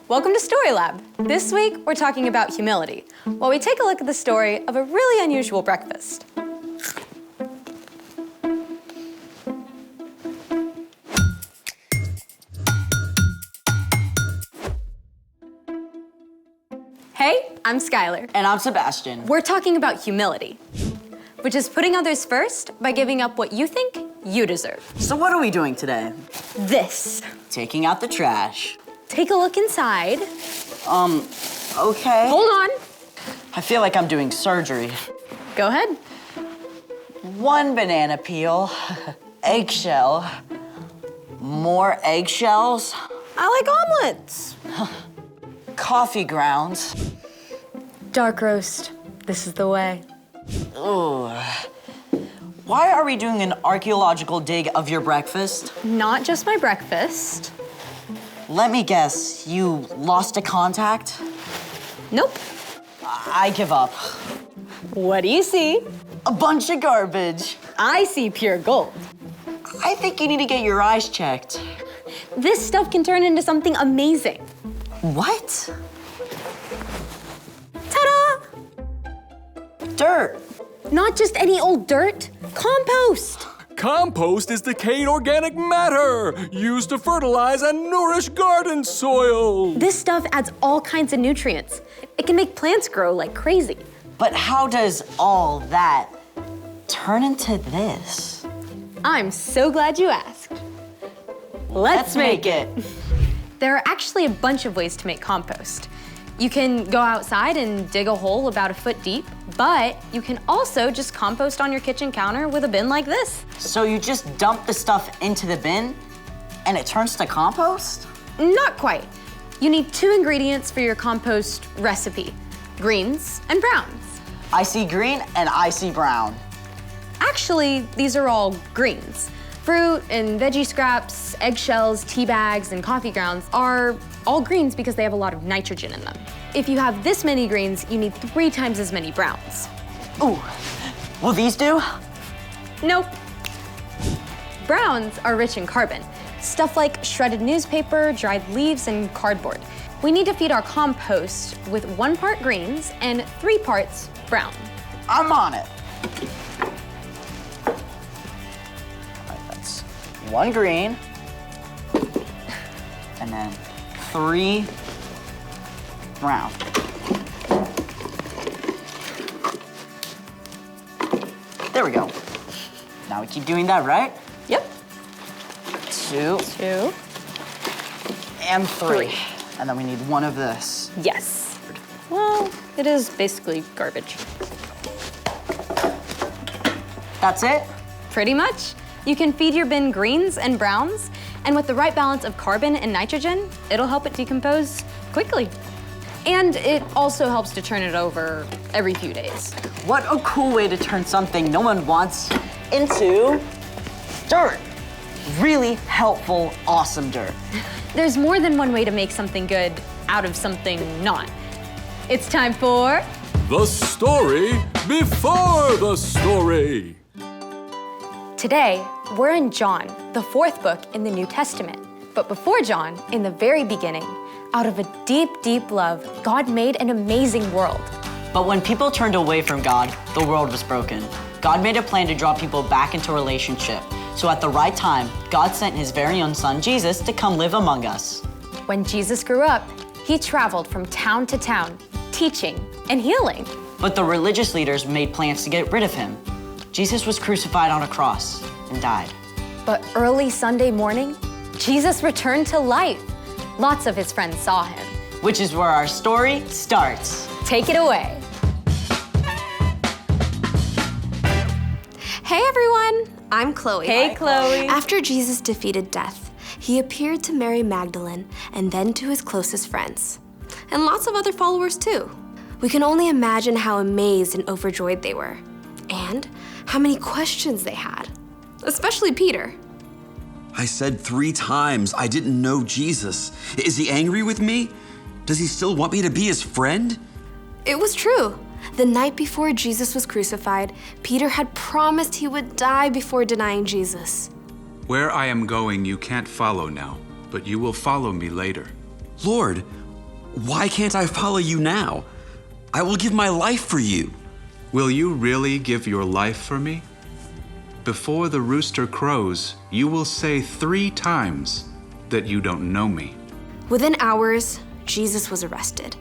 Welcome to StoryLab. This week, we're talking about humility, while we take a look at the story of a really unusual breakfast. Hey, I'm Skylar. And I'm Sebastian. We're talking about humility, which is putting others first by giving up what you think you deserve. So what are we doing today? This. Taking out the trash. Take a look inside. Okay. Hold on. I feel like I'm doing surgery. Go ahead. 1 banana peel, eggshell, more eggshells, I like omelets. coffee grounds. Dark roast. This is the way. Ooh. Why are we doing an archaeological dig of your breakfast? Not just my breakfast. Let me guess, you lost a contact? Nope. I give up. What do you see? A bunch of garbage. I see pure gold. I think you need to get your eyes checked. This stuff can turn into something amazing. What? Ta-da! Dirt. Not just any old dirt. Compost. Compost is decayed organic matter used to fertilize and nourish garden soil. This stuff adds all kinds of nutrients. It can make plants grow like crazy. But how does all that turn into this? I'm so glad you asked. Let's make it. There are actually a bunch of ways to make compost. You can go outside and dig a hole about 1 foot deep, but you can also just compost on your kitchen counter with a bin like this. So you just dump the stuff into the bin and it turns to compost? Not quite. You need 2 ingredients for your compost recipe, greens and browns. I see green and I see brown. Actually, these are all greens. Fruit and veggie scraps, eggshells, tea bags, and coffee grounds are all greens because they have a lot of nitrogen in them. If you have this many greens, you need 3 times as many browns. Ooh, will these do? Nope. Browns are rich in carbon, stuff like shredded newspaper, dried leaves, and cardboard. We need to feed our compost with 1 part greens and 3 parts brown. I'm on it. All right, that's 1 green and then 3 brown. There we go. Now we keep doing that, right? Yep. 2 2. and 3. 3. And then we need 1 of this. Yes. Well, it is basically garbage. That's it? Pretty much. You can feed your bin greens and browns, and with the right balance of carbon and nitrogen, it'll help it decompose quickly. And it also helps to turn it over every few days. What a cool way to turn something no one wants into dirt. Really helpful, awesome dirt. There's more than one way to make something good out of something not. It's time for... The story before the story. Today, we're in John, the 4th book in the New Testament. But before John, in the very beginning, out of a deep, deep love, God made an amazing world. But when people turned away from God, the world was broken. God made a plan to draw people back into a relationship. So at the right time, God sent his very own son, Jesus, to come live among us. When Jesus grew up, he traveled from town to town, teaching and healing. But the religious leaders made plans to get rid of him. Jesus was crucified on a cross and died. But early Sunday morning, Jesus returned to life. Lots of his friends saw him. Which is where our story starts. Take it away. Hey everyone, I'm Chloe. Hey, Chloe. After Jesus defeated death, he appeared to Mary Magdalene and then to his closest friends, and lots of other followers too. We can only imagine how amazed and overjoyed they were, and how many questions they had, especially Peter. I said 3 times I didn't know Jesus. Is he angry with me? Does he still want me to be his friend? It was true. The night before Jesus was crucified, Peter had promised he would die before denying Jesus. Where I am going, you can't follow now, but you will follow me later. Lord, why can't I follow you now? I will give my life for you. Will you really give your life for me? Before the rooster crows, you will say 3 times that you don't know me. Within hours, Jesus was arrested.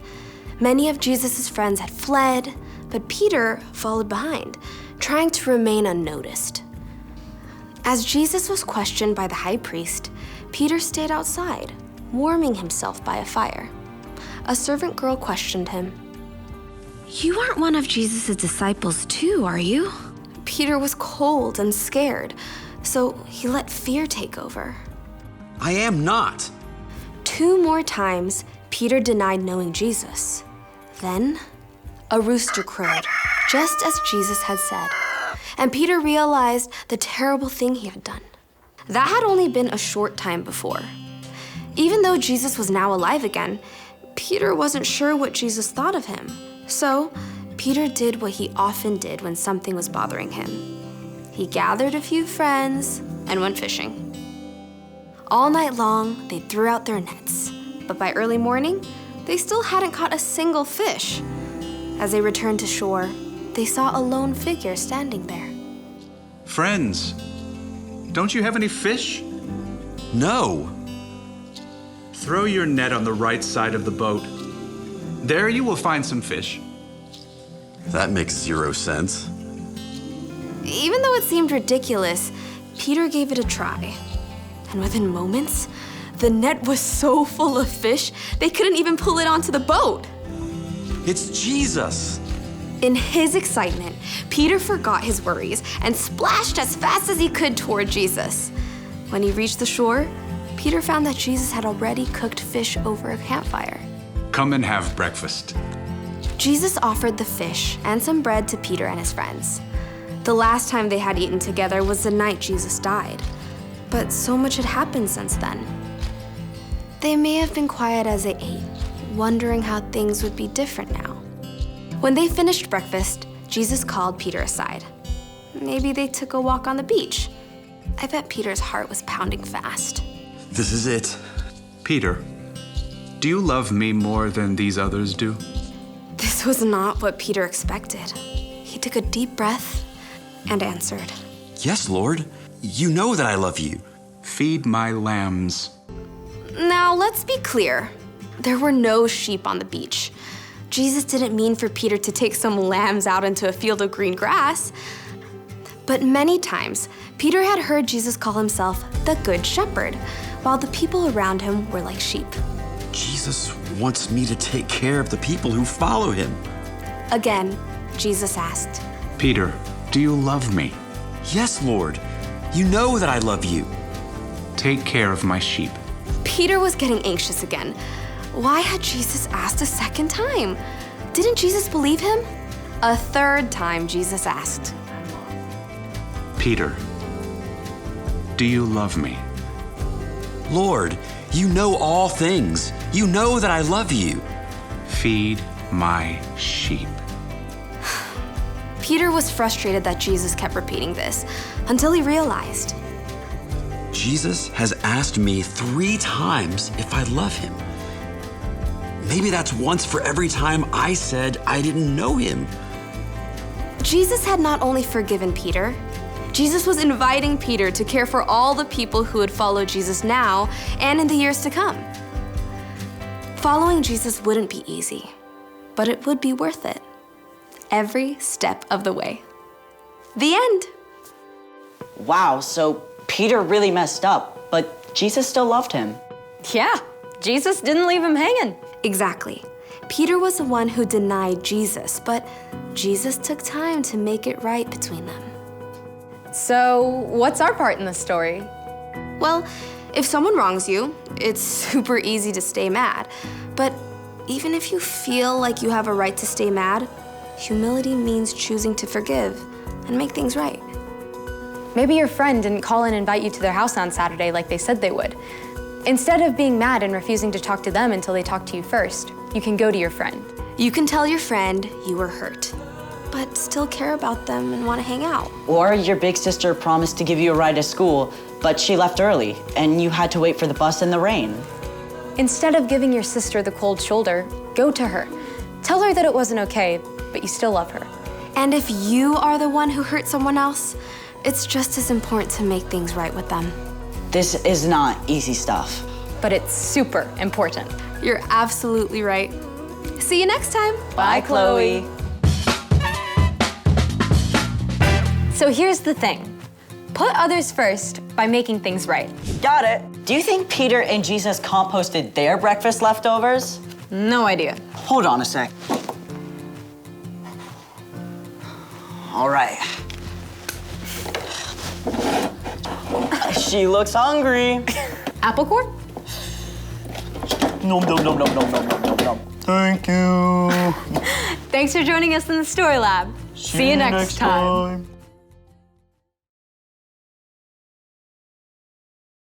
Many of Jesus' friends had fled, but Peter followed behind, trying to remain unnoticed. As Jesus was questioned by the high priest, Peter stayed outside, warming himself by a fire. A servant girl questioned him. You aren't one of Jesus' disciples too, are you? Peter was cold and scared, so he let fear take over. I am not. 2 more times, Peter denied knowing Jesus. Then, a rooster crowed, just as Jesus had said, and Peter realized the terrible thing he had done. That had only been a short time before. Even though Jesus was now alive again, Peter wasn't sure what Jesus thought of him. So, Peter did what he often did when something was bothering him. He gathered a few friends and went fishing. All night long, they threw out their nets, but by early morning, they still hadn't caught a single fish. As they returned to shore, they saw a lone figure standing there. Friends, don't you have any fish? No. Throw your net on the right side of the boat. There you will find some fish. That makes 0 sense. Even though it seemed ridiculous, Peter gave it a try. And within moments, the net was so full of fish, they couldn't even pull it onto the boat. It's Jesus. In his excitement, Peter forgot his worries and splashed as fast as he could toward Jesus. When he reached the shore, Peter found that Jesus had already cooked fish over a campfire. Come and have breakfast. Jesus offered the fish and some bread to Peter and his friends. The last time they had eaten together was the night Jesus died. But so much had happened since then. They may have been quiet as they ate, wondering how things would be different now. When they finished breakfast, Jesus called Peter aside. Maybe they took a walk on the beach. I bet Peter's heart was pounding fast. This is it. Peter, do you love me more than these others do? This was not what Peter expected. He took a deep breath and answered. Yes, Lord. You know that I love you. Feed my lambs. Now, let's be clear. There were no sheep on the beach. Jesus didn't mean for Peter to take some lambs out into a field of green grass. But many times, Peter had heard Jesus call himself the Good Shepherd, while the people around him were like sheep. Jesus wants me to take care of the people who follow him. Again, Jesus asked, Peter, do you love me? Yes, Lord. You know that I love you. Take care of my sheep. Peter was getting anxious again. Why had Jesus asked a second time? Didn't Jesus believe him? A third time, Jesus asked, Peter, do you love me? Lord, you know all things. You know that I love you. Feed my sheep. Peter was frustrated that Jesus kept repeating this until he realized. Jesus has asked me 3 times if I love him. Maybe that's once for every time I said I didn't know him. Jesus had not only forgiven Peter, Jesus was inviting Peter to care for all the people who would follow Jesus now and in the years to come. Following Jesus wouldn't be easy, but it would be worth it. Every step of the way. The end. Wow, so Peter really messed up, but Jesus still loved him. Yeah, Jesus didn't leave him hanging. Exactly. Peter was the one who denied Jesus, but Jesus took time to make it right between them. So, what's our part in the story? Well, if someone wrongs you, it's super easy to stay mad. But even if you feel like you have a right to stay mad, humility means choosing to forgive and make things right. Maybe your friend didn't call and invite you to their house on Saturday like they said they would. Instead of being mad and refusing to talk to them until they talk to you first, you can go to your friend. You can tell your friend you were hurt, but still care about them and want to hang out. Or your big sister promised to give you a ride to school, but she left early, and you had to wait for the bus in the rain. Instead of giving your sister the cold shoulder, go to her. Tell her that it wasn't okay, but you still love her. And if you are the one who hurt someone else, it's just as important to make things right with them. This is not easy stuff. But it's super important. You're absolutely right. See you next time. Bye, Chloe. So here's the thing. Put others first by making things right. Got it. Do you think Peter and Jesus composted their breakfast leftovers? No idea. Hold on a sec. All right. She looks hungry. Apple core? Nom, nom, nom, nom, nom, nom, nom, nom. Thank you. Thanks for joining us in the Story Lab. See you next time.